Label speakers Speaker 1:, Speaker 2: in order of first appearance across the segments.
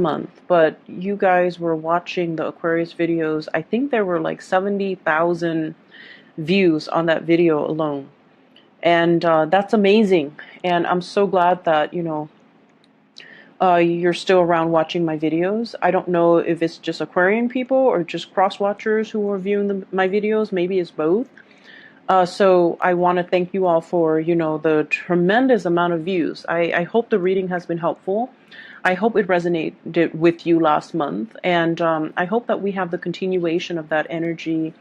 Speaker 1: month, but you guys were watching the Aquarius videos. I think there were like 70,000 views on that video alone. And that's amazing. And I'm so glad that, you're still around watching my videos. I don't know if it's just Aquarian people or just cross watchers who are viewing my videos. Maybe it's both. So I want to thank you all for, the tremendous amount of views. I hope the reading has been helpful. I hope it resonated with you last month. And I hope that we have the continuation of that energy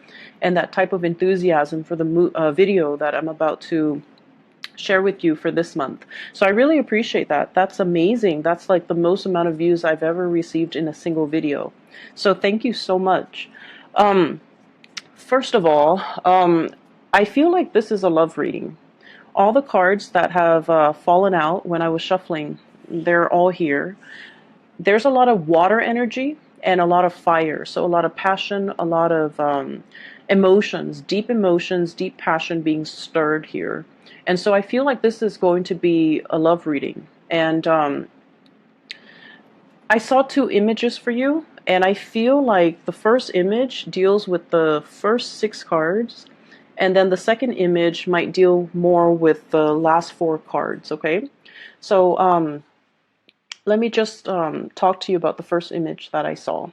Speaker 1: and that type of enthusiasm for the video that I'm about to share with you for this month. So I really appreciate that. That's amazing. That's like the most amount of views I've ever received in a single video. So thank you so much. Um, First of all, I feel like this is a love reading. All the cards that have fallen out when I was shuffling, they're all here. There's a lot of water energy and a lot of fire. So a lot of passion, a lot of emotions, deep passion being stirred here. And so I feel like this is going to be a love reading. And I saw two images for you. And I feel like the first image deals with the first six cards. And then the second image might deal more with the last four cards, okay? So let me just talk to you about the first image that I saw.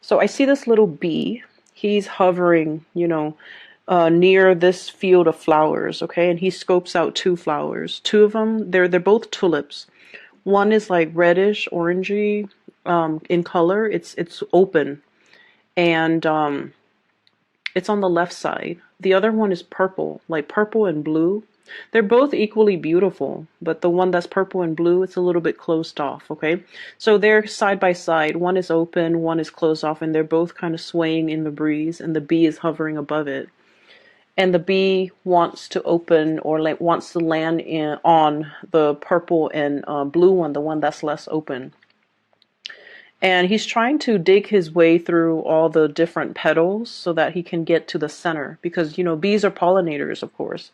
Speaker 1: So I see this little bee. He's hovering, near this field of flowers, okay? And he scopes out two flowers. Two of them, they're both tulips. One is like reddish, orangey in color. It's open, and it's on the left side. The other one is purple, like purple and blue. They're both equally beautiful, but the one that's purple and blue, it's a little bit closed off, okay? So they're side by side. One is open, one is closed off, and they're both kind of swaying in the breeze, and the bee is hovering above it. And the bee wants to open or like wants to land on the purple and blue one, the one that's less open. And he's trying to dig his way through all the different petals so that he can get to the center because, bees are pollinators, of course.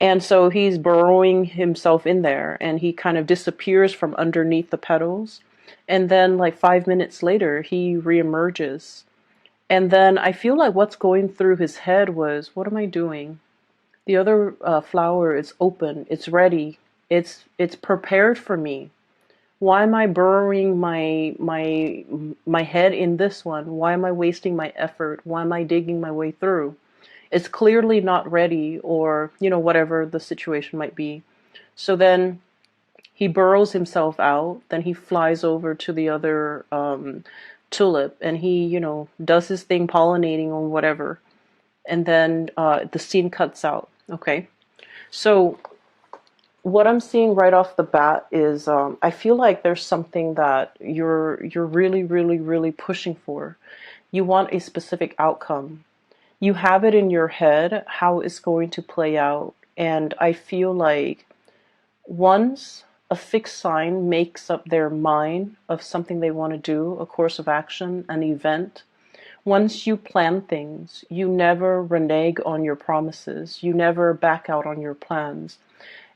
Speaker 1: And so he's burrowing himself in there and he kind of disappears from underneath the petals. And then like 5 minutes later, he reemerges. And then I feel like what's going through his head was, what am I doing? The other flower is open. It's ready. It's prepared for me. Why am I burrowing my head in this one? Why am I wasting my effort? Why am I digging my way through? It's clearly not ready, or whatever the situation might be. So then he burrows himself out. Then he flies over to the other tulip, and he does his thing pollinating or whatever. And then the scene cuts out. Okay, so what I'm seeing right off the bat is I feel like there's something that you're really, really, really pushing for. You want a specific outcome. You have it in your head how it's going to play out. And I feel like once a fixed sign makes up their mind of something they want to do, a course of action, an event, once you plan things, you never renege on your promises. You never back out on your plans.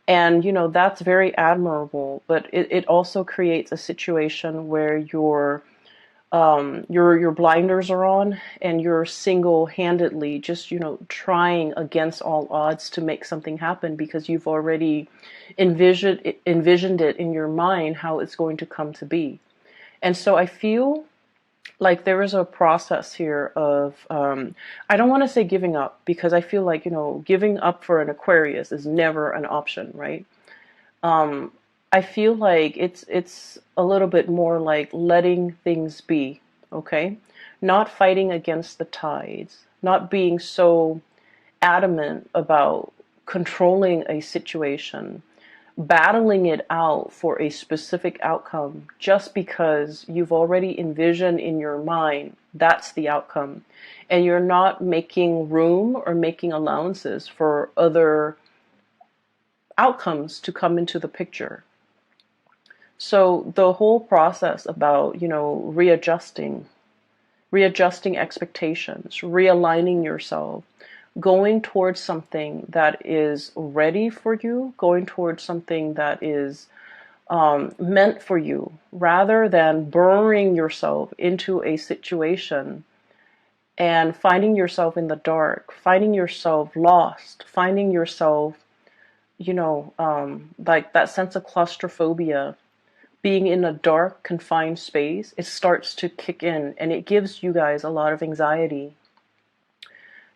Speaker 1: And, that's very admirable, but it also creates a situation where your blinders are on and you're single-handedly just, trying against all odds to make something happen because you've already envisioned it in your mind how it's going to come to be. And so I feel like there is a process here of, I don't want to say giving up because I feel like, giving up for an Aquarius is never an option, right? I feel like it's a little bit more like letting things be, okay? Not fighting against the tides, not being so adamant about controlling a situation, battling it out for a specific outcome just because you've already envisioned in your mind that's the outcome. And you're not making room or making allowances for other outcomes to come into the picture. So the whole process about, readjusting expectations, realigning yourself, going towards something that is ready for you, going towards something that is meant for you, rather than burying yourself into a situation and finding yourself in the dark, finding yourself lost, finding yourself, like that sense of claustrophobia, being in a dark, confined space. It starts to kick in and it gives you guys a lot of anxiety.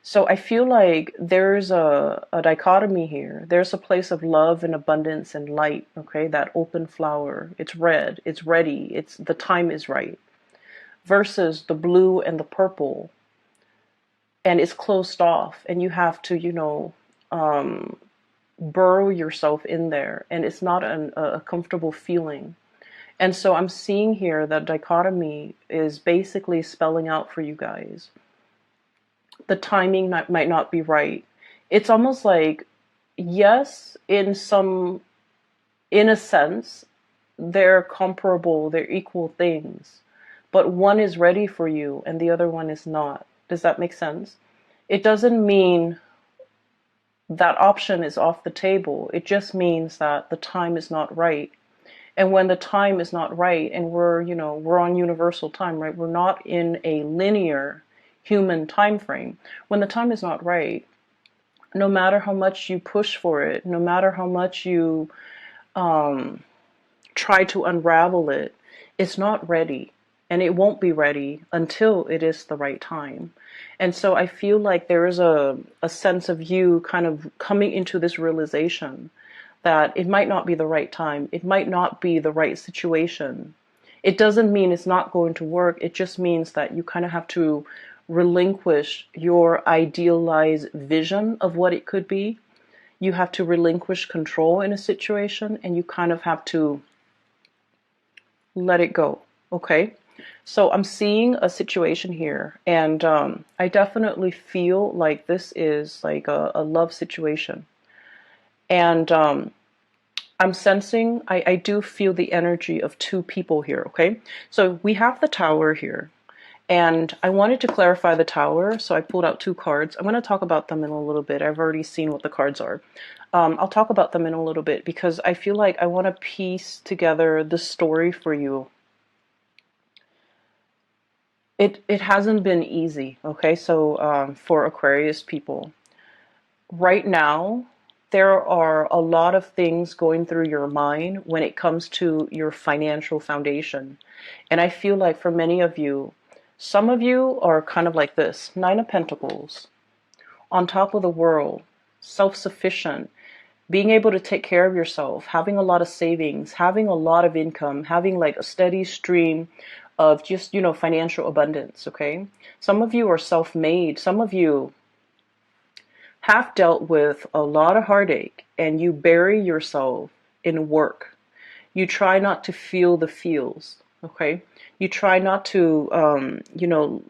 Speaker 1: So I feel like there's a dichotomy here. There's a place of love and abundance and light, okay? That open flower. It's red, it's ready, it's the time is right. Versus the blue and the purple, and it's closed off, and you have to, burrow yourself in there, and it's not a comfortable feeling. And so I'm seeing here that dichotomy is basically spelling out for you guys. The timing might not be right. It's almost like, yes, in a sense, they're comparable, they're equal things, but one is ready for you and the other one is not. Does that make sense? It doesn't mean that option is off the table. It just means that the time is not right. And when the time is not right, and we're on universal time, right? We're not in a linear human time frame. When the time is not right, no matter how much you push for it, no matter how much you try to unravel it, it's not ready. And it won't be ready until it is the right time. And so I feel like there is a sense of you kind of coming into this realization that it might not be the right time. It might not be the right situation. It doesn't mean it's not going to work. It just means that you kind of have to relinquish your idealized vision of what it could be. You have to relinquish control in a situation, and you kind of have to let it go. Okay? So I'm seeing a situation here, and I definitely feel like this is like a love situation. And I'm sensing, I do feel the energy of two people here, okay? So we have the Tower here, and I wanted to clarify the Tower, so I pulled out two cards. I'm going to talk about them in a little bit. I've already seen what the cards are. I'll talk about them in a little bit because I feel like I want to piece together the story for you. It hasn't been easy, okay? So for Aquarius people, right now, there are a lot of things going through your mind when it comes to your financial foundation. And I feel like for many of you, some of you are kind of like this: Nine of Pentacles, on top of the world, self-sufficient, being able to take care of yourself, having a lot of savings, having a lot of income, having like a steady stream of just, financial abundance, okay? Some of you are self-made. Some of you have dealt with a lot of heartache and you bury yourself in work. You try not to feel the feels, okay? You try not to,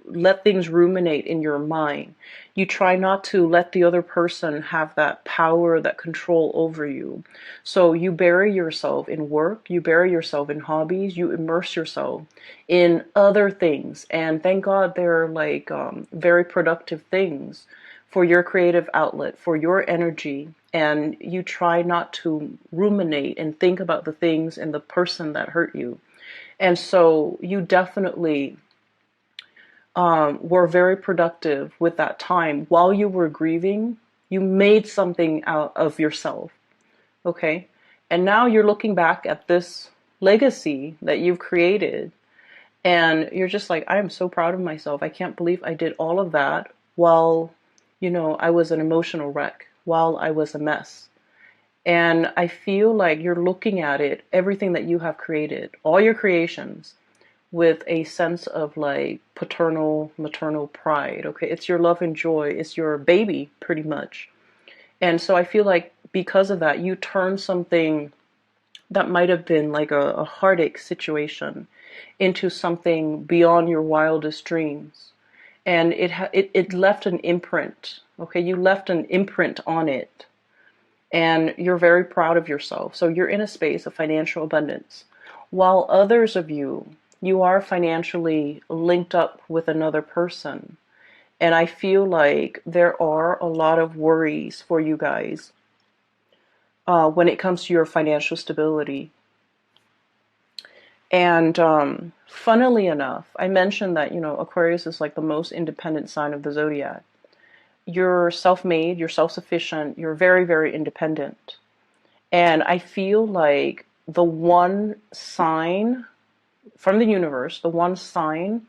Speaker 1: let things ruminate in your mind. You try not to let the other person have that power, that control over you. So you bury yourself in work, you bury yourself in hobbies, you immerse yourself in other things. And thank God they're like very productive things for your creative outlet, for your energy. And you try not to ruminate and think about the things and the person that hurt you. And so you definitely were very productive with that time. While you were grieving, you made something out of yourself, okay? And now you're looking back at this legacy that you've created, and you're just like, I am so proud of myself. I can't believe I did all of that while, I was an emotional wreck, while I was a mess. And I feel like you're looking at it, everything that you have created, all your creations, with a sense of like paternal, maternal pride. Okay, it's your love and joy. It's your baby, pretty much. And so I feel like because of that, you turn something that might have been like a heartache situation into something beyond your wildest dreams. And it left an imprint. Okay, you left an imprint on it. And you're very proud of yourself. So you're in a space of financial abundance. While others of you, you are financially linked up with another person. And I feel like there are a lot of worries for you guys when it comes to your financial stability. And funnily enough, I mentioned that, Aquarius is like the most independent sign of the zodiac. You're self-made, you're self-sufficient, you're very, very independent. And I feel like the one sign from the universe, the one sign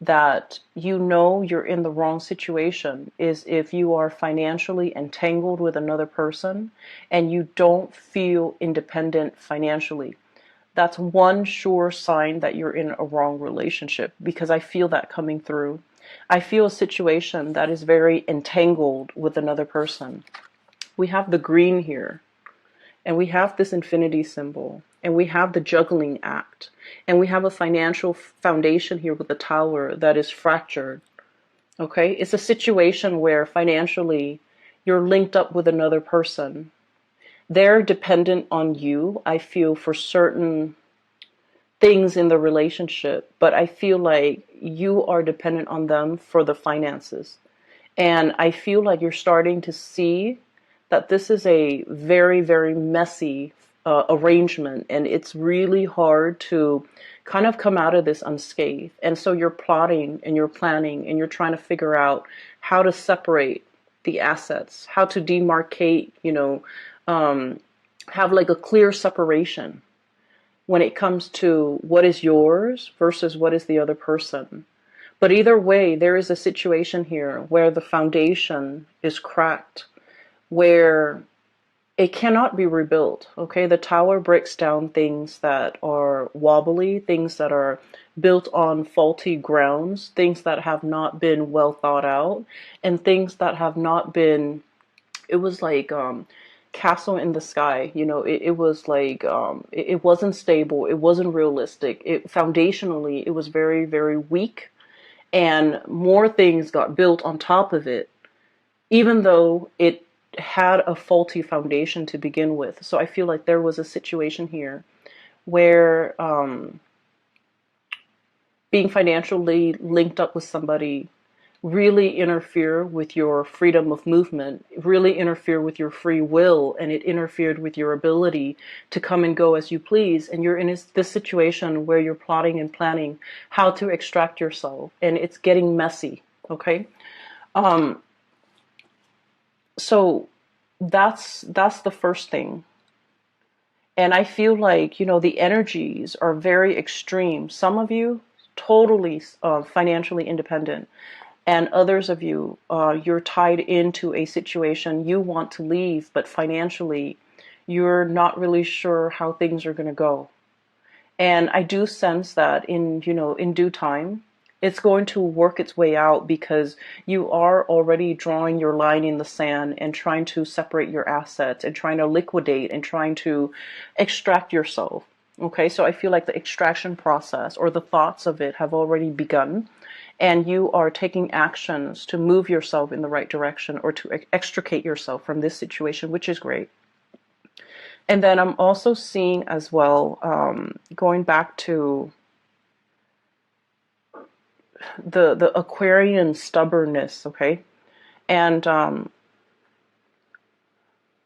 Speaker 1: that you're in the wrong situation is if you are financially entangled with another person and you don't feel independent financially. That's one sure sign that you're in a wrong relationship, because I feel that coming through. I feel a situation that is very entangled with another person. We have the green here, and we have this infinity symbol, and we have the juggling act, and we have a financial foundation here with the tower that is fractured. Okay, it's a situation where financially you're linked up with another person. They're dependent on you, I feel, for certain things in the relationship, but I feel like you are dependent on them for the finances. And I feel like you're starting to see that this is a very, very messy arrangement, and it's really hard to kind of come out of this unscathed. And so you're plotting and you're planning and you're trying to figure out how to separate the assets, how to demarcate, have like a clear separation when it comes to what is yours versus what is the other person. But either way, there is a situation here where the foundation is cracked, where it cannot be rebuilt. Okay, the tower breaks down things that are wobbly, things that are built on faulty grounds, things that have not been well thought out, and things that have not been, it was like castle in the sky. It was like it wasn't stable, it wasn't realistic, it foundationally it was very, very weak, and more things got built on top of it, even though it had a faulty foundation to begin with. So I feel like there was a situation here where being financially linked up with somebody really interfere with your freedom of movement, really interfere with your free will, and it interfered with your ability to come and go as you please. And you're in this situation where you're plotting and planning how to extract yourself, and it's getting messy. Okay, so that's the first thing. And I feel like, the energies are very extreme. Some of you totally financially independent, and others of you, you're tied into a situation you want to leave, but financially you're not really sure how things are going to go. And I do sense that in due time it's going to work its way out, because you are already drawing your line in the sand and trying to separate your assets and trying to liquidate and trying to extract yourself. Okay, so I feel like the extraction process or the thoughts of it have already begun, and you are taking actions to move yourself in the right direction or to extricate yourself from this situation, which is great. And then I'm also seeing as well, going back to the Aquarian stubbornness, okay? And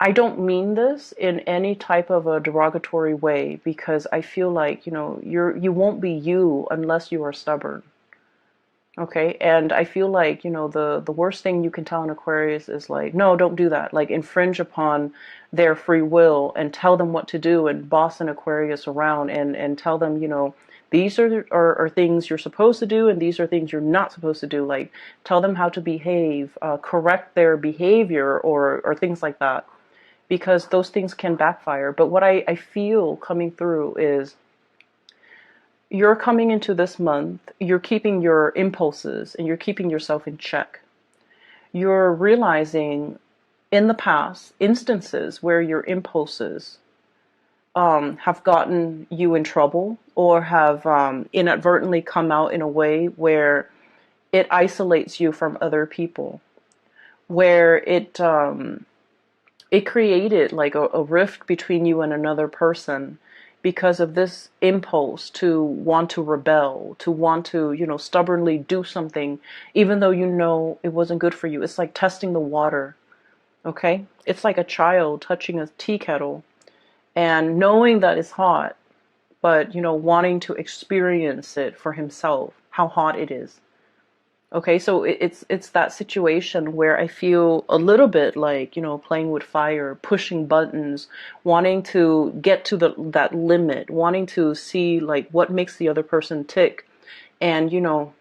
Speaker 1: I don't mean this in any type of a derogatory way, because I feel like, you won't be you unless you are stubborn. Okay, and I feel like, the worst thing you can tell an Aquarius is like, no, don't do that. Like, infringe upon their free will and tell them what to do and boss an Aquarius around and tell them, these are things you're supposed to do and these are things you're not supposed to do. Like, tell them how to behave, correct their behavior or things like that, because those things can backfire. But what I feel coming through is, you're coming into this month, you're keeping your impulses and you're keeping yourself in check. You're realizing in the past instances where your impulses have gotten you in trouble, or have inadvertently come out in a way where it isolates you from other people, where it created like a rift between you and another person, because of this impulse to want to rebel, to want to, stubbornly do something, even though it wasn't good for you. It's like testing the water, okay? It's like a child touching a tea kettle and knowing that it's hot, but, you know, wanting to experience it for himself, how hot it is. Okay, so it's that situation where I feel a little bit like, you know, playing with fire, pushing buttons, wanting to get to that limit, wanting to see like what makes the other person tick. And, you know,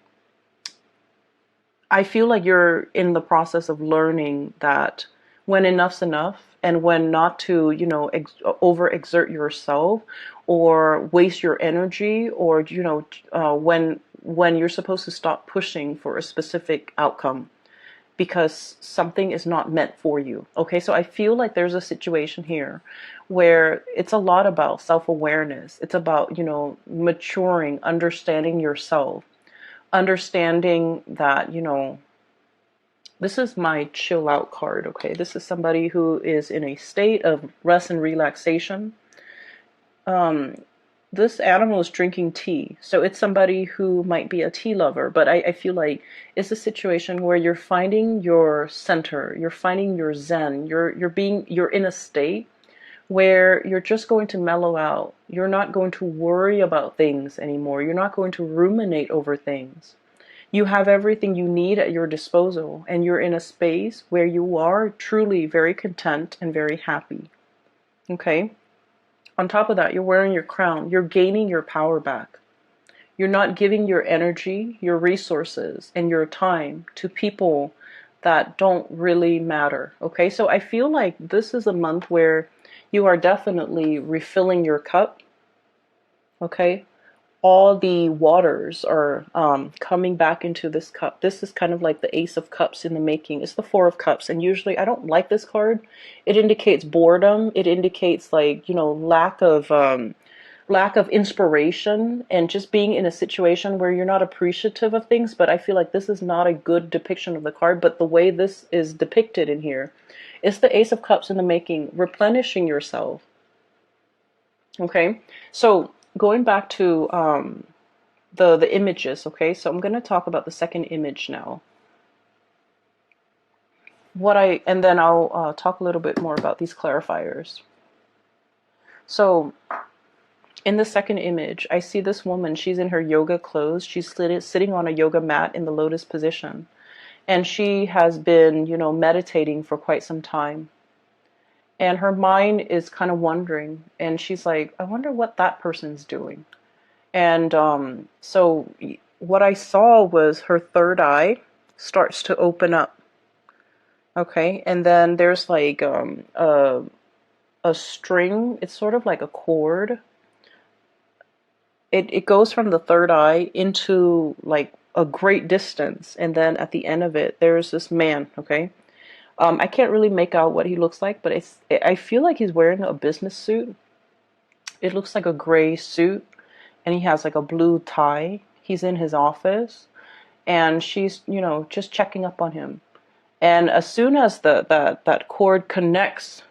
Speaker 1: I feel like you're in the process of learning that when enough's enough and when not to, you know, overexert yourself or waste your energy, or, you know, when you're supposed to stop pushing for a specific outcome because something is not meant for you. Okay, so I feel like there's a situation here where it's a lot about self-awareness. It's about, you know, maturing, understanding yourself, understanding that, you know, this is my chill out card. Okay, this is somebody who is in a state of rest and relaxation. This animal is drinking tea, so it's somebody who might be a tea lover, but I feel like it's a situation where you're finding your center, you're finding your zen, you're in a state where you're just going to mellow out. You're not going to worry about things anymore. You're not going to ruminate over things. You have everything you need at your disposal, and you're in a space where you are truly very content and very happy. Okay? On top of that, you're wearing your crown. You're gaining your power back. You're not giving your energy, your resources, and your time to people that don't really matter. Okay? So I feel like this is a month where you are definitely refilling your cup. Okay? All the waters are coming back into this cup. This is kind of like the Ace of Cups in the making. It's the Four of Cups, and usually I don't like this card. It indicates boredom. It indicates, like, you know, lack of inspiration and just being in a situation where you're not appreciative of things. But I feel like this is not a good depiction of the card. But the way this is depicted in here, it's the Ace of Cups in the making, replenishing yourself. Okay, so going back to the images. Okay, so I'm going to talk about the second image now. And then I'll talk a little bit more about these clarifiers. So in the second image, I see this woman. She's in her yoga clothes. She's sitting on a yoga mat in the lotus position, and she has been, you know, meditating for quite some time. And her mind is kind of wondering, and she's like, I wonder what that person's doing. And so what I saw was her third eye starts to open up. Okay, and then there's like a string. It's sort of like a cord. It goes from the third eye into like a great distance, and then at the end of it, there's this man. Okay, I can't really make out what he looks like, but I feel like he's wearing a business suit. It looks like a gray suit, and he has like a blue tie. He's in his office, and she's, you know, just checking up on him. And as soon as that cord connects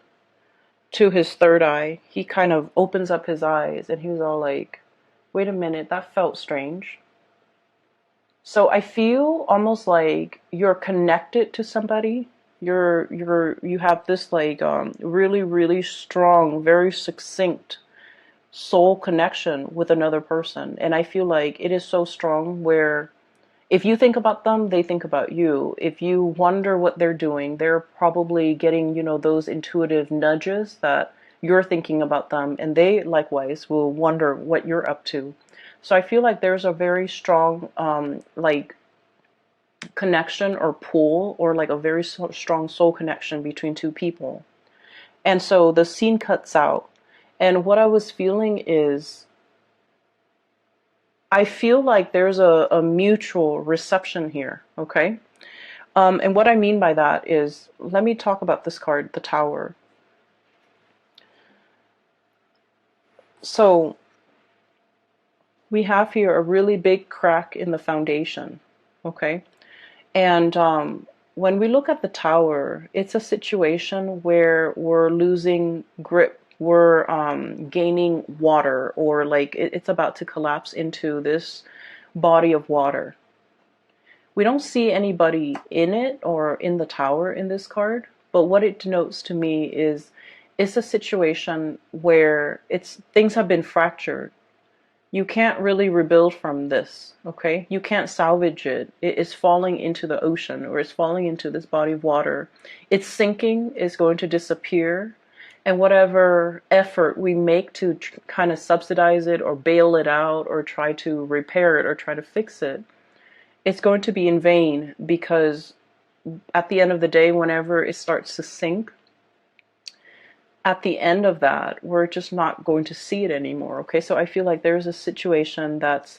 Speaker 1: to his third eye, he kind of opens up his eyes, and he was all like, wait a minute, that felt strange. So I feel almost like you're connected to somebody. You have this like really, really strong, very succinct soul connection with another person. And I feel like it is so strong where if you think about them, they think about you. If you wonder what they're doing, they're probably getting, you know, those intuitive nudges that you're thinking about them, and they likewise will wonder what you're up to. So I feel like there's a very strong like connection or pull, or like a very strong soul connection between two people. And so the scene cuts out, and what I was feeling is I feel like there's a mutual reception here. Okay, and what I mean by that is, let me talk about this card, the Tower. So we have here a really big crack in the foundation. Okay, and when we look at the Tower, it's a situation where we're losing grip. We're gaining water, or like it's about to collapse into this body of water. We don't see anybody in it or in the Tower in this card, but what it denotes to me is it's a situation where things have been fractured. You can't really rebuild from this, okay? You can't salvage it. It is falling into the ocean, or it's falling into this body of water. It's sinking, is going to disappear. And whatever effort we make to kind of subsidize it or bail it out or try to repair it or try to fix it, it's going to be in vain, because at the end of the day, whenever it starts to sink, at the end of that, we're just not going to see it anymore. Okay, so I feel like there's a situation that's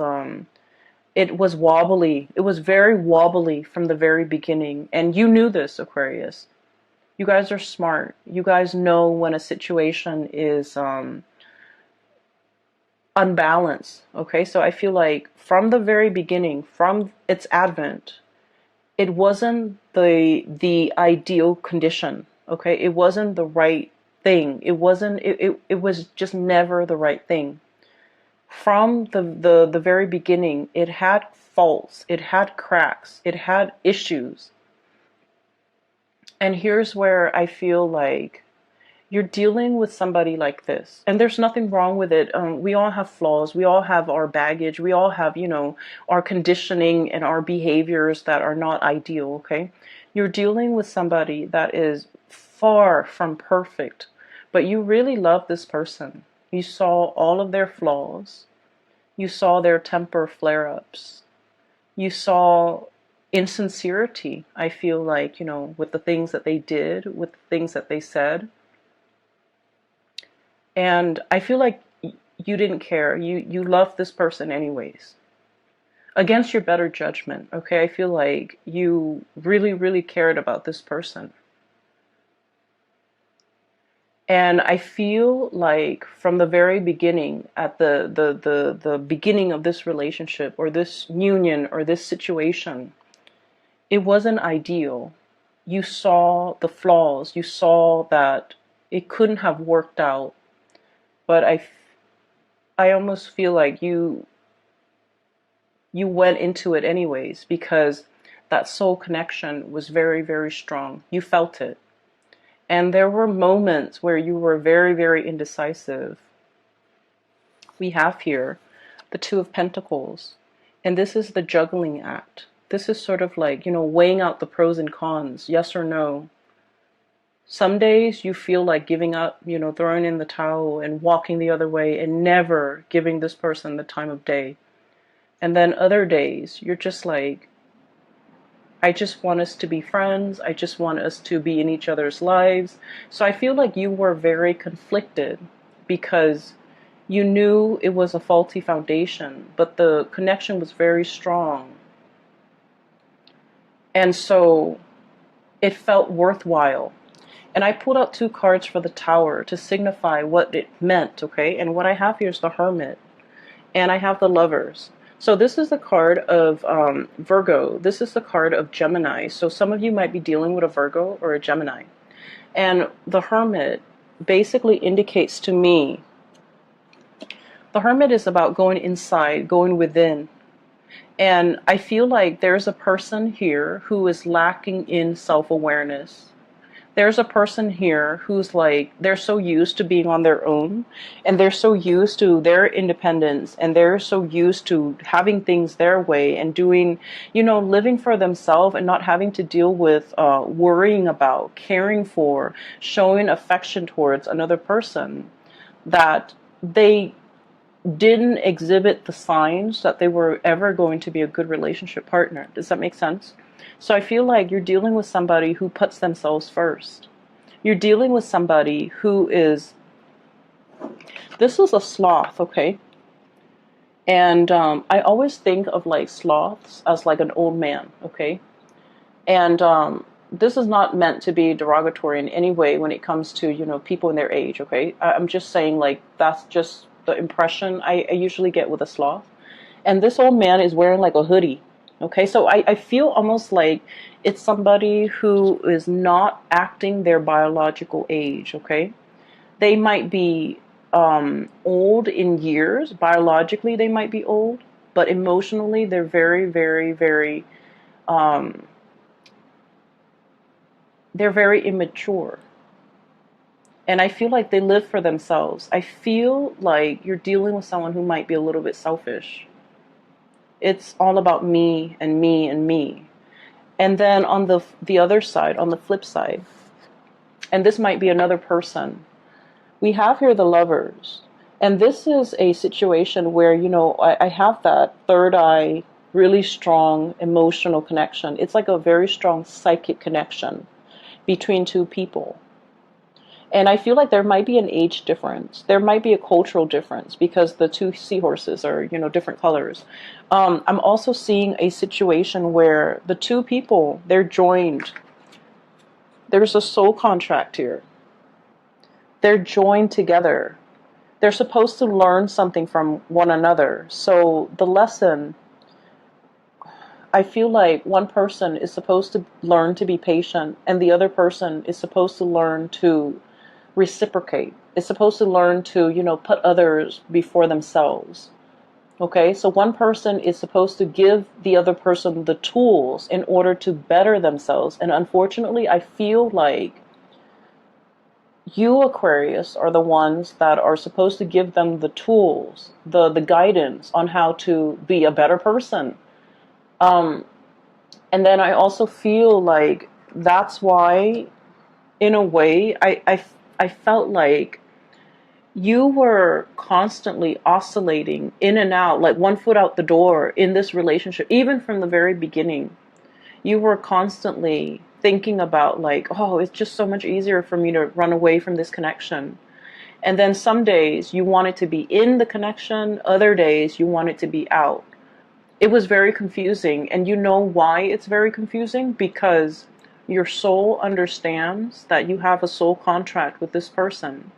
Speaker 1: it was wobbly. It was very wobbly from the very beginning, and you knew this, Aquarius. You guys are smart. You guys know when a situation is unbalanced. Okay, so I feel like from the very beginning, from its advent, it wasn't the ideal condition. Okay, it wasn't the right thing. It wasn't. It was just never the right thing. From the very beginning, it had faults. It had cracks. It had issues. And here's where I feel like you're dealing with somebody like this, and there's nothing wrong with it. We all have flaws. We all have our baggage. We all have, our conditioning and our behaviors that are not ideal. Okay, you're dealing with somebody that is far from perfect, but you really love this person. You saw all of their flaws. You saw their temper flare-ups. You saw insincerity, I feel like, with the things that they did, with the things that they said. And I feel like you didn't care. You loved this person anyways. Against your better judgment, okay? I feel like you really, really cared about this person. And I feel like from the very beginning, at the beginning of this relationship or this union or this situation, it wasn't ideal. You saw the flaws. You saw that it couldn't have worked out. But I almost feel like you went into it anyways, because that soul connection was very, very strong. You felt it. And there were moments where you were very, very indecisive. We have here the Two of Pentacles. And this is the juggling act. This is sort of like, weighing out the pros and cons, yes or no. Some days you feel like giving up, throwing in the towel and walking the other way and never giving this person the time of day. And then other days you're just like, I just want us to be friends. I just want us to be in each other's lives. So I feel like you were very conflicted because you knew it was a faulty foundation, but the connection was very strong. And so it felt worthwhile. And I pulled out two cards for the Tower to signify what it meant, okay? And what I have here is the Hermit. And I have the Lovers. So this is the card of Virgo. This is the card of Gemini. So some of you might be dealing with a Virgo or a Gemini. And the Hermit basically indicates to me, the Hermit is about going inside, going within. And I feel like there's a person here who is lacking in self-awareness. There's a person here who's like, they're so used to being on their own, and they're so used to their independence, and they're so used to having things their way and doing, living for themselves and not having to deal with worrying about, caring for, showing affection towards another person, that they didn't exhibit the signs that they were ever going to be a good relationship partner. Does that make sense? So I feel like you're dealing with somebody who puts themselves first. You're dealing with somebody who is, this is a sloth, okay? And I always think of like sloths as like an old man, okay? And this is not meant to be derogatory in any way when it comes to, people in their age, okay? I'm just saying like that's just the impression I usually get with a sloth. And this old man is wearing like a hoodie. Okay, so I feel almost like it's somebody who is not acting their biological age, okay? They might be old in years. Biologically, they might be old. But emotionally, they're very, very, very, they're very immature. And I feel like they live for themselves. I feel like you're dealing with someone who might be a little bit selfish. It's all about me and me and me. And then on the other side, on the flip side, and this might be another person, we have here the Lovers. And this is a situation where, I have that third eye, really strong emotional connection. It's like a very strong psychic connection between two people. And I feel like there might be an age difference. There might be a cultural difference because the two seahorses are, different colors. I'm also seeing a situation where the two people, they're joined. There's a soul contract here. They're joined together. They're supposed to learn something from one another. So the lesson, I feel like one person is supposed to learn to be patient and the other person is supposed to learn to reciprocate. Is supposed to learn to, put others before themselves. Okay, so one person is supposed to give the other person the tools in order to better themselves. And unfortunately, I feel like you, Aquarius, are the ones that are supposed to give them the tools, the guidance on how to be a better person. And then I also feel like that's why, in a way, I felt like you were constantly oscillating in and out, like one foot out the door in this relationship, even from the very beginning. You were constantly thinking about like, oh, it's just so much easier for me to run away from this connection. And then some days you wanted to be in the connection, other days you wanted to be out. It was very confusing. And you know why it's very confusing? Because your soul understands that you have a soul contract with this person.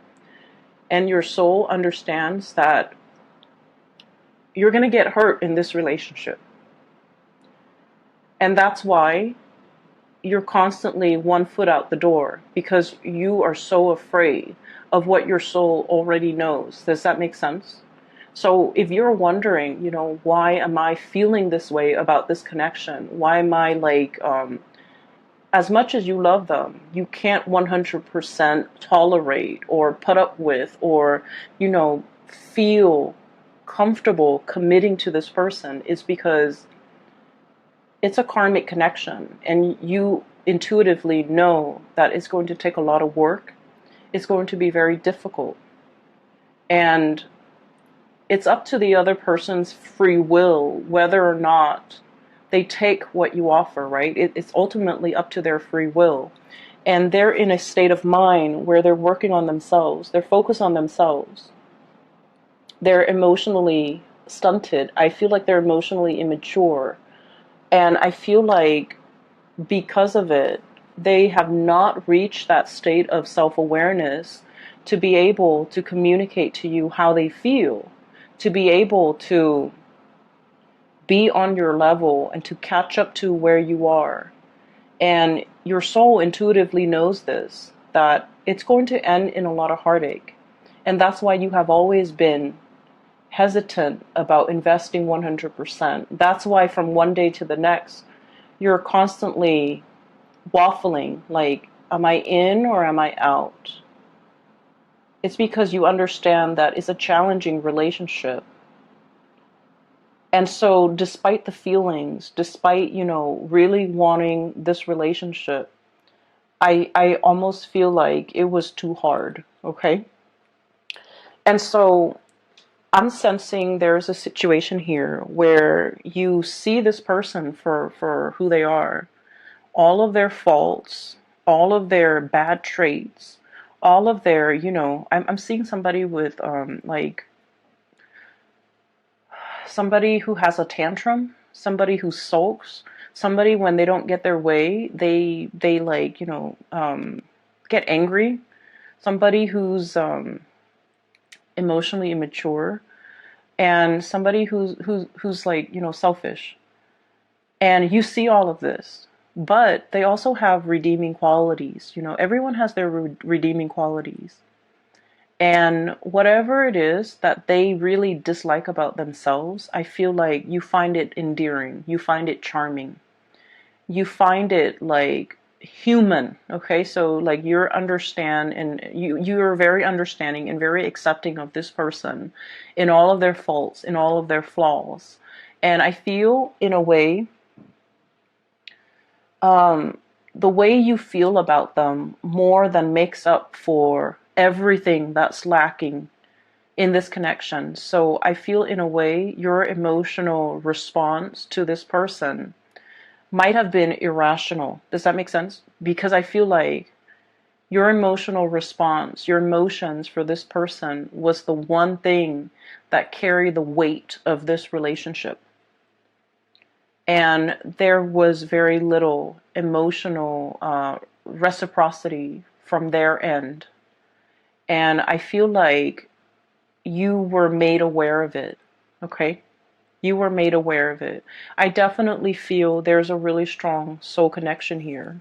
Speaker 1: And your soul understands that you're going to get hurt in this relationship. And that's why you're constantly one foot out the door, because you are so afraid of what your soul already knows. Does that make sense? So if you're wondering, why am I feeling this way about this connection? Why am I like, as much as you love them, you can't 100% tolerate or put up with or, feel comfortable committing to this person, is because it's a karmic connection. And you intuitively know that it's going to take a lot of work. It's going to be very difficult. And it's up to the other person's free will whether or not they take what you offer, right? It's ultimately up to their free will. And they're in a state of mind where they're working on themselves. They're focused on themselves. They're emotionally stunted. I feel like they're emotionally immature. And I feel like because of it, they have not reached that state of self-awareness to be able to communicate to you how they feel, to be able to be on your level and to catch up to where you are. And your soul intuitively knows this, that it's going to end in a lot of heartache. And that's why you have always been hesitant about investing 100%. That's why from one day to the next, you're constantly waffling, like, am I in or am I out? It's because you understand that it's a challenging relationship. And so despite the feelings, despite, really wanting this relationship, I almost feel like it was too hard, okay? And so I'm sensing there's a situation here where you see this person for who they are. All of their faults, all of their bad traits, all of their, I'm seeing somebody with like somebody who has a tantrum, somebody who sulks, somebody when they don't get their way, they like, get angry, somebody who's emotionally immature, and somebody who's like, selfish. And you see all of this, but they also have redeeming qualities. Everyone has their redeeming qualities. And whatever it is that they really dislike about themselves, I feel like you find it endearing. You find it charming. You find it like human. Okay, so like you're very understanding and very accepting of this person in all of their faults, in all of their flaws. And I feel in a way, um, the way you feel about them more than makes up for everything that's lacking in this connection. So I feel in a way your emotional response to this person might have been irrational. Does that make sense? Because I feel like your emotional response, your emotions for this person was the one thing that carried the weight of this relationship. And there was very little emotional reciprocity from their end. And I feel like you were made aware of it. Okay? You were made aware of it. I definitely feel there's a really strong soul connection here.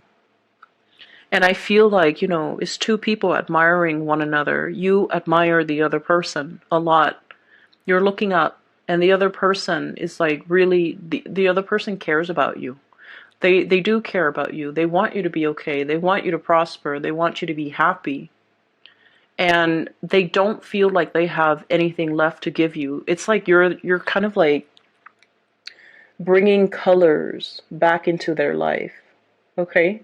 Speaker 1: And I feel like, it's two people admiring one another. You admire the other person a lot. You're looking up, and the other person is like really, the other person cares about you. They do care about you. They want you to be okay. They want you to prosper. They want you to be happy. And they don't feel like they have anything left to give you. It's like you're kind of like bringing colors back into their life. Okay?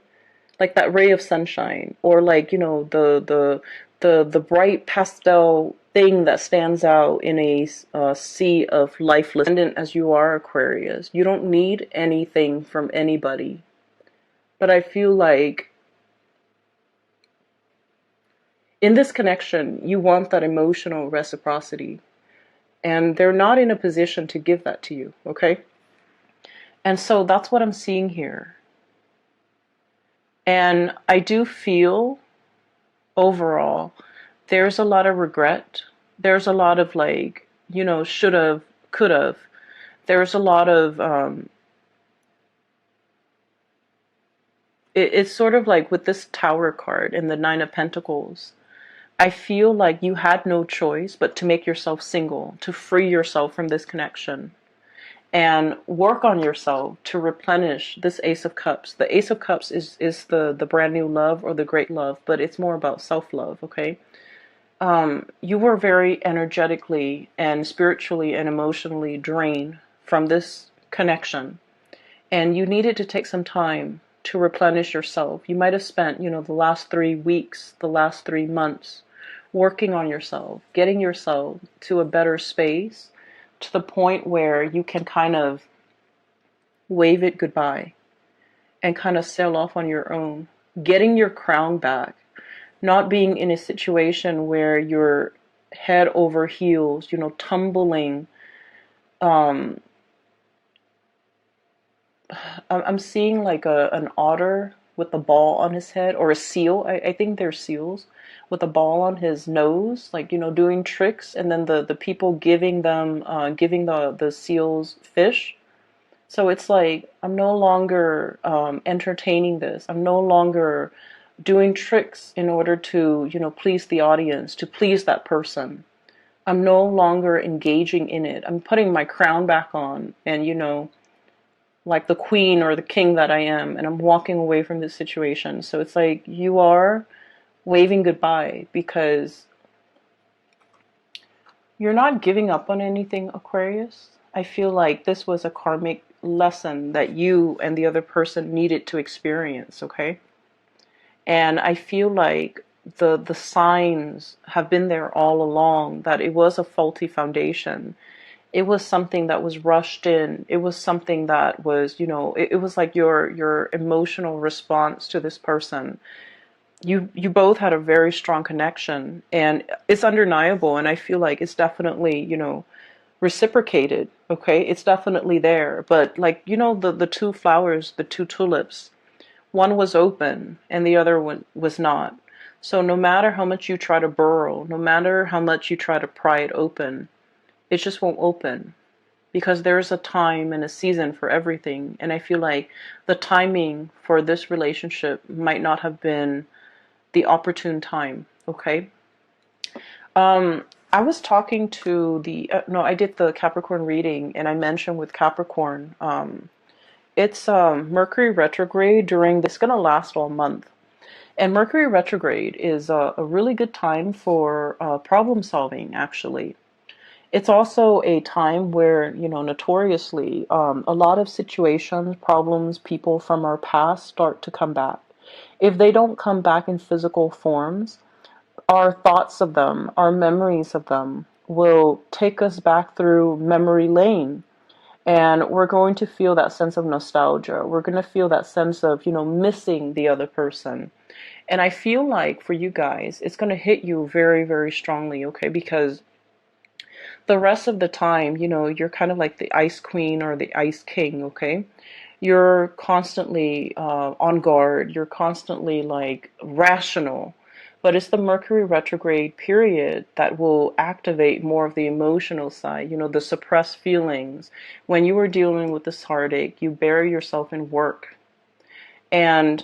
Speaker 1: Like that ray of sunshine, or like, the bright pastel thing that stands out in a sea of lifeless. As you are, Aquarius, you don't need anything from anybody. But I feel like in this connection, you want that emotional reciprocity, and they're not in a position to give that to you. Okay? And so that's what I'm seeing here. And I do feel overall there's a lot of regret. There's a lot of like, should have, could have. There's a lot of, it's sort of like with this Tower card and the Nine of Pentacles. I feel like you had no choice but to make yourself single, to free yourself from this connection, and work on yourself to replenish this Ace of Cups. The Ace of Cups is the brand new love or the great love, but it's more about self-love, okay? You were very energetically and spiritually and emotionally drained from this connection, and you needed to take some time to replenish yourself. You might have spent, the last 3 weeks, the last 3 months working on yourself, getting yourself to a better space, to the point where you can kind of wave it goodbye and kind of sail off on your own, getting your crown back, not being in a situation where you're head over heels, tumbling. Um, I'm seeing like an otter with a ball on his head, or a seal. I think they're seals with a ball on his nose, like, doing tricks, and then the people giving them, giving the seals fish. So it's like, I'm no longer entertaining this. I'm no longer doing tricks in order to, please the audience, to please that person. I'm no longer engaging in it. I'm putting my crown back on, and, like the queen or the king that I am, and I'm walking away from this situation. So it's like you are waving goodbye, because you're not giving up on anything, Aquarius. I feel like this was a karmic lesson that you and the other person needed to experience, okay? And I feel like the signs have been there all along, that it was a faulty foundation. It was something that was rushed in. It was something that was, it was like your emotional response to this person. You both had a very strong connection, and it's undeniable, and I feel like it's definitely, reciprocated. Okay, it's definitely there. But like, the two flowers, the two tulips, one was open and the other one was not. So no matter how much you try to burrow, no matter how much you try to pry it open, it just won't open, because there's a time and a season for everything. And I feel like the timing for this relationship might not have been the opportune time. Okay. I was talking to no, I did the Capricorn reading, and I mentioned with Capricorn, It's Mercury retrograde during, it's going to last all month. And Mercury retrograde is a really good time for problem solving, actually. It's also a time where, notoriously, a lot of situations, problems, people from our past start to come back. If they don't come back in physical forms, our thoughts of them, our memories of them will take us back through memory lane. And we're going to feel that sense of nostalgia. We're going to feel that sense of, missing the other person. And I feel like for you guys, it's going to hit you very, very strongly, okay? Because the rest of the time, you're kind of like the ice queen or the ice king, okay? You're constantly on guard. You're constantly like rational. But it's the Mercury retrograde period that will activate more of the emotional side, the suppressed feelings. When you were dealing with this heartache, you bury yourself in work. And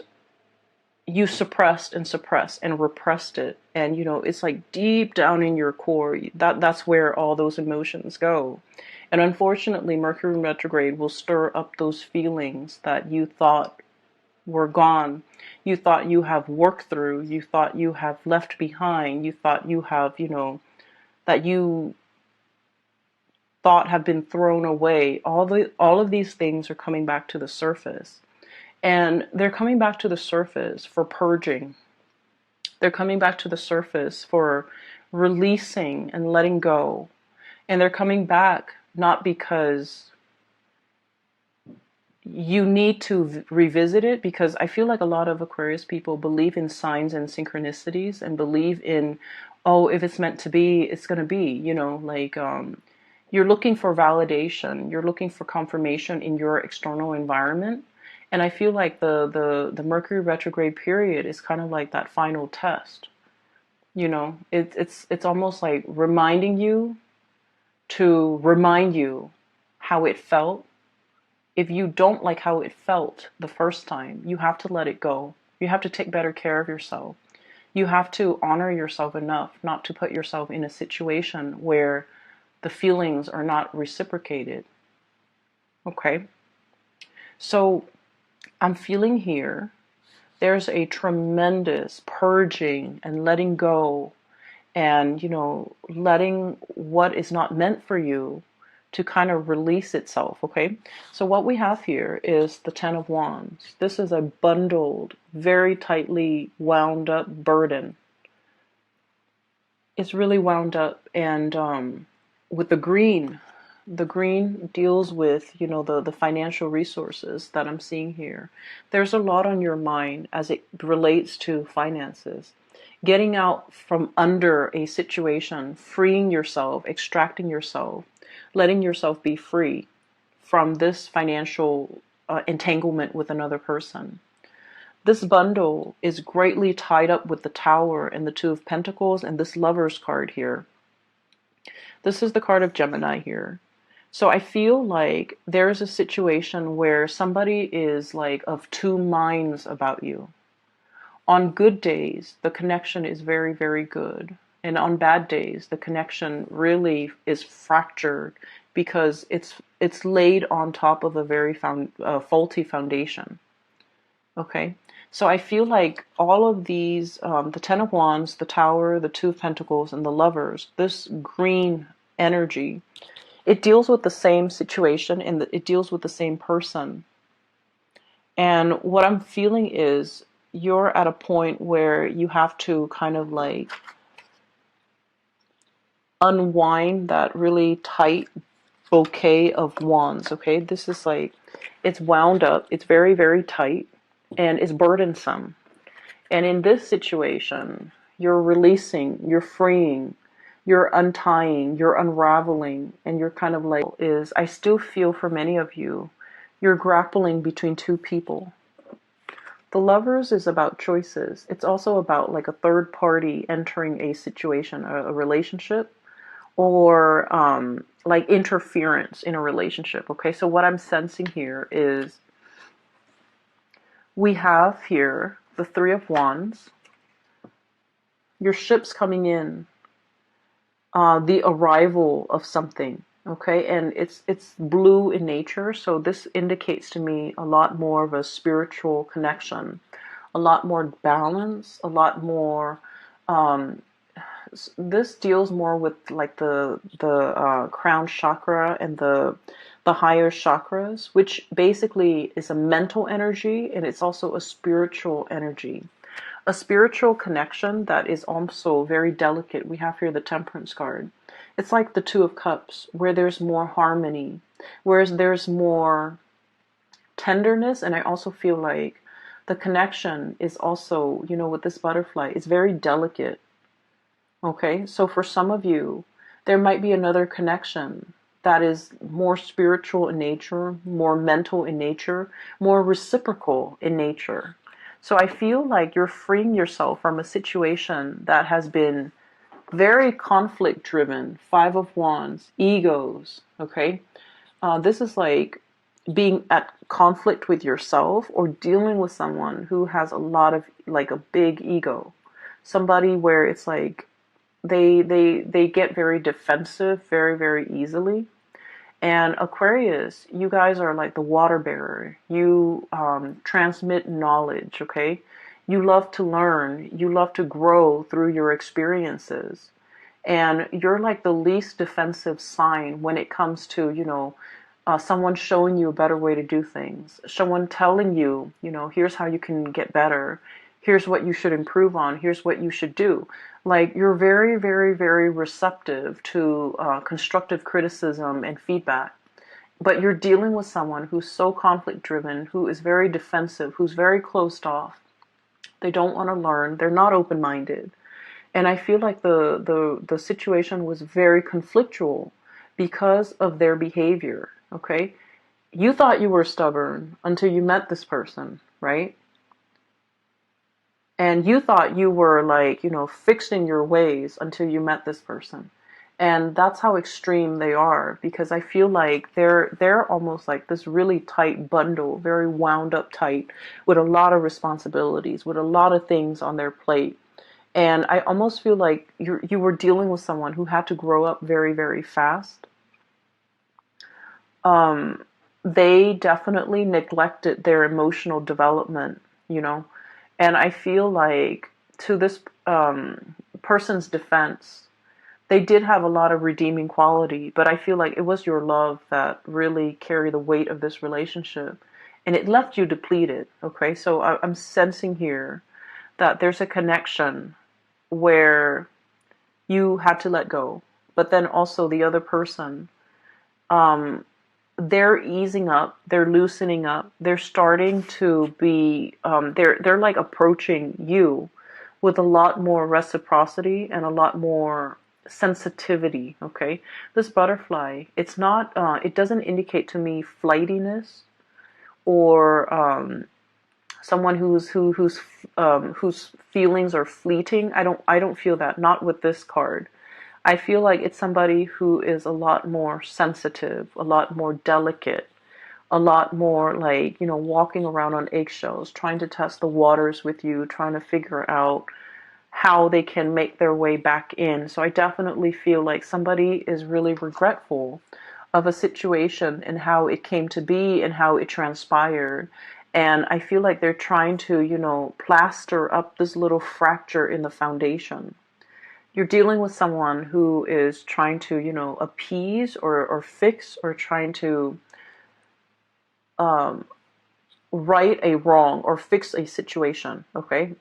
Speaker 1: you suppressed and suppressed and repressed it, and it's like deep down in your core, that's where all those emotions go. And unfortunately, Mercury retrograde will stir up those feelings that you thought were gone, you thought you have worked through, you thought you have left behind, you thought you have, that you thought have been thrown away. All of these things are coming back to the surface. And they're coming back to the surface for purging. They're coming back to the surface for releasing and letting go. And they're coming back not because you need to revisit it, because I feel like a lot of Aquarius people believe in signs and synchronicities and believe in, oh, if it's meant to be, it's going to be, you're looking for validation. You're looking for confirmation in your external environment. And I feel like the Mercury retrograde period is kind of like that final test. It's almost like reminding you to remind you how it felt. If you don't like how it felt the first time, you have to let it go. You have to take better care of yourself. You have to honor yourself enough not to put yourself in a situation where the feelings are not reciprocated. Okay? So I'm feeling here there's a tremendous purging and letting go, and letting what is not meant for you to kind of release itself. Okay, so what we have here is the Ten of Wands. This is a bundled, very tightly wound up burden. It's really wound up, and with the green deals with, the financial resources that I'm seeing here. There's a lot on your mind as it relates to finances. Getting out from under a situation, freeing yourself, extracting yourself, letting yourself be free from this financial entanglement with another person. This bundle is greatly tied up with the Tower and the Two of Pentacles and this Lover's card here. This is the card of Gemini here. So I feel like there's a situation where somebody is like of two minds about you. On good days, the connection is very, very good. And on bad days, the connection really is fractured because it's laid on top of a very faulty foundation. Okay? So I feel like all of these, the Ten of Wands, the Tower, the Two of Pentacles, and the Lovers, this green energy, it deals with the same situation and it deals with the same person. And what I'm feeling is you're at a point where you have to kind of like unwind that really tight bouquet of wands. Okay, this is like, it's wound up, it's very, very tight, and it's burdensome. And in this situation, you're releasing, you're freeing, you're untying, you're unraveling, and you're kind of like, I still feel for many of you, you're grappling between two people. The Lovers is about choices. It's also about like a third party entering a situation, a relationship, or like interference in a relationship. Okay, so what I'm sensing here is we have here the Three of Wands, your ship's coming in, the arrival of something. Okay, and it's blue in nature, so this indicates to me a lot more of a spiritual connection, a lot more balance, a lot more. Um, this deals more with like the crown chakra and the higher chakras, which basically is a mental energy and it's also a spiritual energy, a spiritual connection that is also very delicate. We have here the Temperance card. It's like the Two of Cups, where there's more harmony, whereas there's more tenderness. And I also feel like the connection is also, with this butterfly, it's very delicate. Okay, so for some of you, there might be another connection that is more spiritual in nature, more mental in nature, more reciprocal in nature. So I feel like you're freeing yourself from a situation that has been very conflict driven. Five of Wands, egos. Okay, this is like being at conflict with yourself or dealing with someone who has a lot of like a big ego. Somebody where it's like they get very defensive very, very easily. And Aquarius, you guys are like the water bearer. You transmit knowledge, okay? You love to learn. You love to grow through your experiences. And you're like the least defensive sign when it comes to, someone showing you a better way to do things. Someone telling you, here's how you can get better. Here's what you should improve on. Here's what you should do. Like, you're very, very, very receptive to constructive criticism and feedback. But you're dealing with someone who's so conflict driven, who is very defensive, who's very closed off. They don't want to learn. They're not open minded. And I feel like the situation was very conflictual because of their behavior. Okay. You thought you were stubborn until you met this person, right? And you thought you were like, fixed in your ways until you met this person. And that's how extreme they are, because I feel like they're almost like this really tight bundle, very wound up tight, with a lot of responsibilities, with a lot of things on their plate. And I almost feel like you were dealing with someone who had to grow up very, very fast. They definitely neglected their emotional development, and I feel like, to this person's defense, they did have a lot of redeeming quality, but I feel like it was your love that really carried the weight of this relationship, and it left you depleted. Okay, so I'm sensing here that there's a connection where you had to let go, but then also the other person, they're easing up, they're loosening up, they're starting to be, they're like approaching you with a lot more reciprocity and a lot more sensitivity. Okay, this butterfly, it's not, it doesn't indicate to me flightiness or someone whose feelings are fleeting. I don't feel that. Not with this card. I feel like it's somebody who is a lot more sensitive, a lot more delicate, a lot more like, walking around on eggshells, trying to test the waters with you, trying to figure out how they can make their way back in. So I definitely feel like somebody is really regretful of a situation and how it came to be and how it transpired. And I feel like they're trying to, plaster up this little fracture in the foundation. You're dealing with someone who is trying to, appease or fix or trying to right a wrong or fix a situation, okay?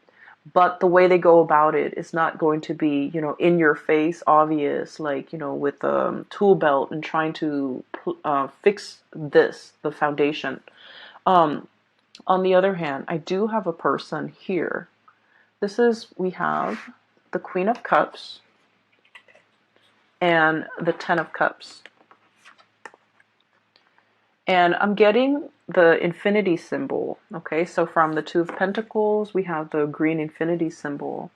Speaker 1: But the way they go about it is not going to be, in your face, obvious, like, with a tool belt and trying to fix the foundation. On the other hand, I do have a person here. We have the Queen of Cups and the Ten of Cups. And I'm getting the infinity symbol. Okay, so from the Two of Pentacles, we have the green infinity symbol.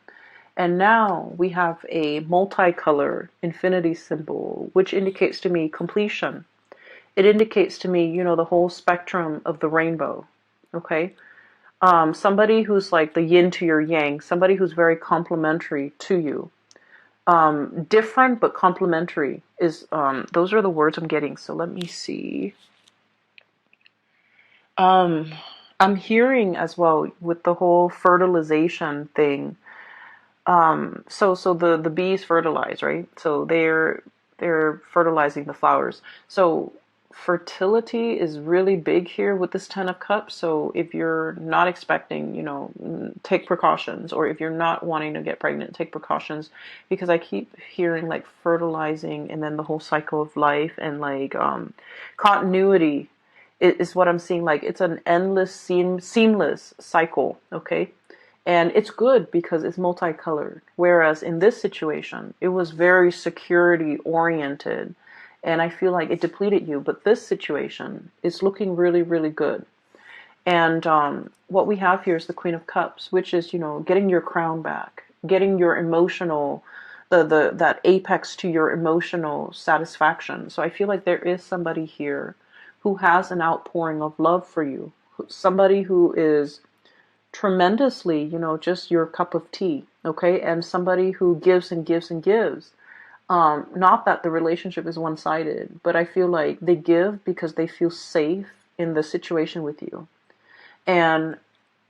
Speaker 1: And now we have a multicolored infinity symbol, which indicates to me completion. It indicates to me, the whole spectrum of the rainbow. Okay, somebody who's like the yin to your yang, somebody who's very complementary to you. Different but complementary is, those are the words I'm getting. So let me see. Um, I'm hearing as well with the whole fertilization thing. So the bees fertilize, right? So they're fertilizing the flowers. So fertility is really big here with this Ten of Cups. So if you're not expecting, take precautions, or if you're not wanting to get pregnant, take precautions, because I keep hearing like fertilizing and then the whole cycle of life and like continuity is what I'm seeing. Like it's an endless seamless cycle, okay? And it's good because it's multicolored. Whereas in this situation, it was very security oriented. And I feel like it depleted you. But this situation is looking really, really good. And what we have here is the Queen of Cups, which is, getting your crown back, getting your emotional, that apex to your emotional satisfaction. So I feel like there is somebody here who has an outpouring of love for you. Somebody who is tremendously, just your cup of tea, okay? And somebody who gives and gives and gives. Not that the relationship is one-sided, but I feel like they give because they feel safe in the situation with you. And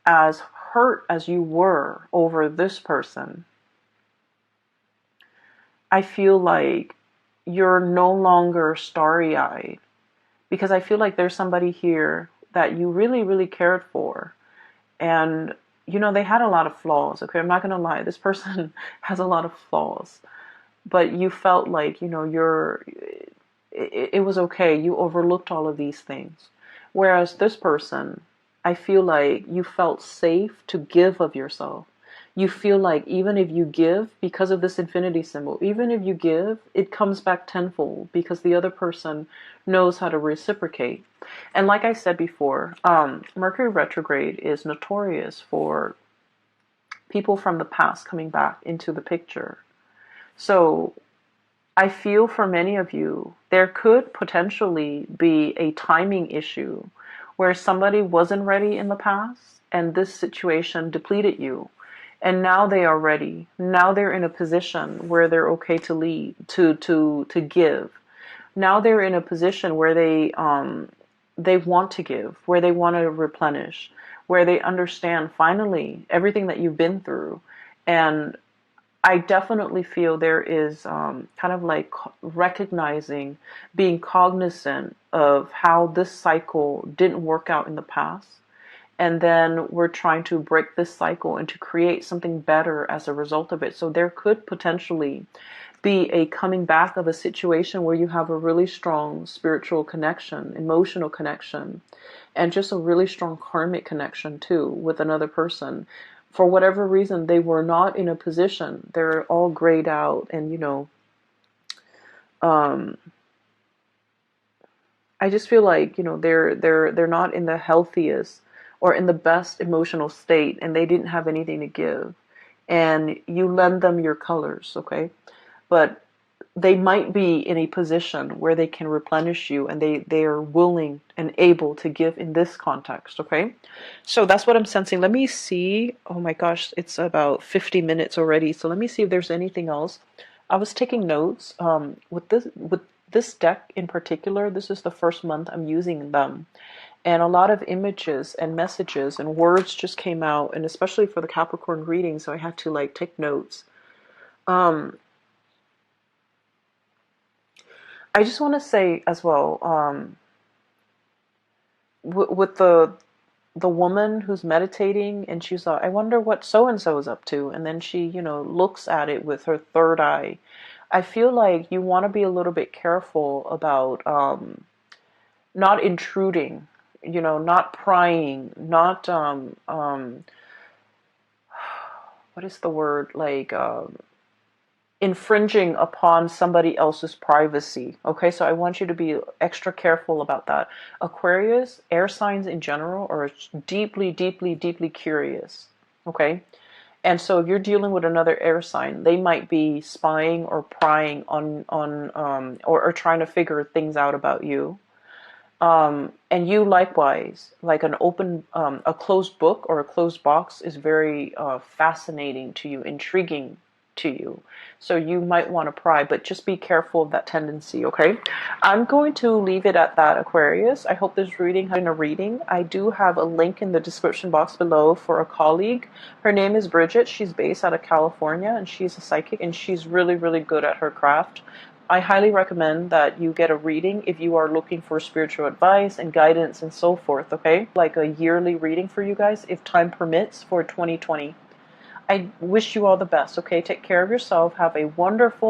Speaker 1: as hurt as you were over this person, I feel like you're no longer starry-eyed, because I feel like there's somebody here that you really, really cared for. And, they had a lot of flaws. Okay, I'm not going to lie. This person has a lot of flaws. But you felt like, it was okay. You overlooked all of these things. Whereas this person, I feel like you felt safe to give of yourself. You feel like even if you give, because of this infinity symbol, even if you give, it comes back tenfold because the other person knows how to reciprocate. And like I said before, Mercury retrograde is notorious for people from the past coming back into the picture. So I feel for many of you, there could potentially be a timing issue where somebody wasn't ready in the past and this situation depleted you. And now they are ready. Now they're in a position where they're okay to lead, to give. Now they're in a position where they want to give, where they want to replenish, where they understand finally everything that you've been through. And I definitely feel there is kind of like recognizing, being cognizant of how this cycle didn't work out in the past. And then we're trying to break this cycle and to create something better as a result of it. So there could potentially be a coming back of a situation where you have a really strong spiritual connection, emotional connection, and just a really strong karmic connection too with another person. For whatever reason, they were not in a position. They're all grayed out, and um, I just feel like they're not in the healthiest or in the best emotional state, and they didn't have anything to give. And you lend them your colors, okay? But they might be in a position where they can replenish you, and they are willing and able to give in this context, okay? So that's what I'm sensing. Let me see. Oh my gosh, it's about 50 minutes already. So let me see if there's anything else. I was taking notes with this deck in particular. This is the first month I'm using them. And a lot of images and messages and words just came out, and especially for the Capricorn reading, so I had to like take notes. Um, I just want to say as well, with the woman who's meditating, and she's like, I wonder what so and so is up to, and then she, looks at it with her third eye. I feel like you want to be a little bit careful about not intruding, not prying, not what is the word, like infringing upon somebody else's privacy. Okay, so I want you to be extra careful about that. Aquarius, air signs in general, are deeply, deeply, deeply curious. Okay, and so if you're dealing with another air sign, they might be spying or prying or trying to figure things out about you. And you likewise, like a closed book or a closed box is very fascinating to you, intriguing. to you. So you might want to pry, but just be careful of that tendency, okay? I'm going to leave it at that, Aquarius. I hope this reading has been a reading. I do have a link in the description box below for a colleague. Her name is Bridget. She's based out of California, and she's a psychic, and she's really, really good at her craft. I highly recommend that you get a reading if you are looking for spiritual advice and guidance and so forth, okay? Like a yearly reading for you guys, if time permits, for 2020. I wish you all the best, okay? Take care of yourself. Have a wonderful